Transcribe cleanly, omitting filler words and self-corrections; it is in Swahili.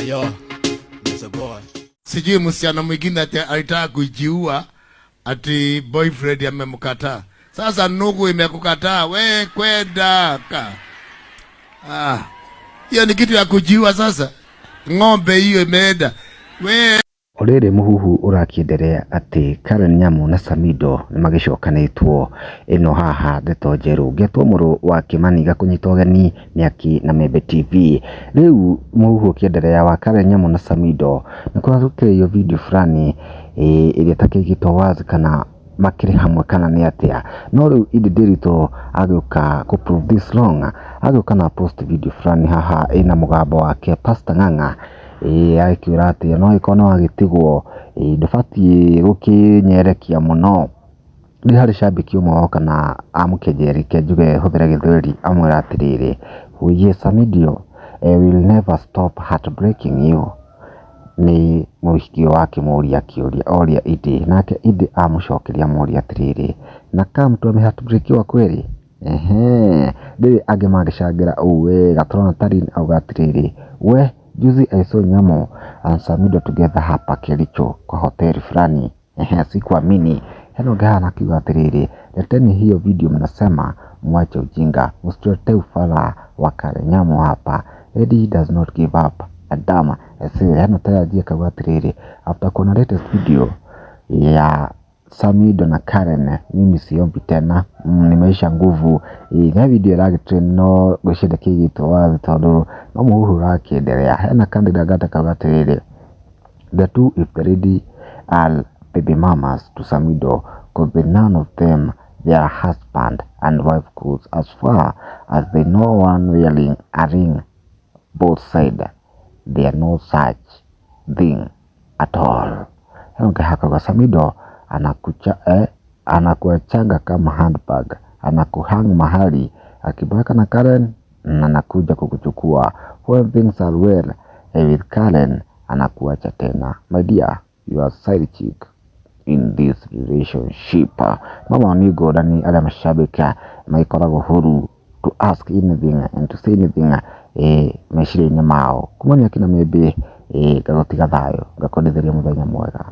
Yo, Mr. Boy. Sijui msichana mwingine ati alitaka kujiua ati boyfriend amemkataa. Sasa nugu imekukataa, we kwenda ka. Hiyo ni kitu ya kujiua sasa. Ng'ombe hiyo imeenda. We Orere muhuhu urakienderea ati Karen Nyamu na Samido nimagicokanitwo ino haha ndeto njeru ngetwo muru wa Kimani gakunyitwo geni Miaki na Membe TV. Riu muhuhu ukienderea wa Karen Nyamu na Samido nikurarukirio video fulani iria takigitwo wazi kana makiri hamwe kana ni atia. No riu Idi Ndiritu agiuka ku prove this wrong, agiuka na post video fulani haha ina mugambo wake Pastor Ng'ang'a akiura ati no ikono agitigwo ndubati gukinyerekia muno. Ndi hari shabiki umwe kana amukejerike njuge huthire githweri amwira atiriri, "Uye Samido, will never stop heartbreaking you." Ni muhiki wake muria kiuria oria Idi, nake Idi amucokeria muria atiriri, "Na kama mtu ame heartbreakiwa kweli?" Ndi age magishagira uwe gatorona tarini au gatiriri, "We juzi I saw Nyamu and Samido together hapa Kericho kwa hoteli fulani." Sikuamini. Heno gana kiwa atiriri, "Leteni hiyo video mnasema mwache ujinga. Msitulete ufala wa Karen Nyamu hapa. Eddie does not give up." Adama. Heno tayajia kawa atiriri, after kuna latest video ya Samido na Karen, mimi siombi tena, nimeisha nguvu. Na video lagi trend no gwishida kigito wazi tondu no muhuhu rakienderea. Hena candidate gata kawatiriri, "The two if the ready are baby mamas to Samido, could be none of them their husband and wife goes as far as they know one wearing a ring. Both said there are no such thing at all." Heno haka kwa Samido anakuachanga kama handbag, anakuhang mahali akibaka na Karen na anakuja kukuchukua. When things are well with Karen, anakuacha tena. My dear, you are side chick in this relationship. Mama nigo ndani ala mashabika maikorago huru to ask anything and to say anything meshire nyamao kumanya kina Membe gagotiga thayo gakonithiria muthenya mwega.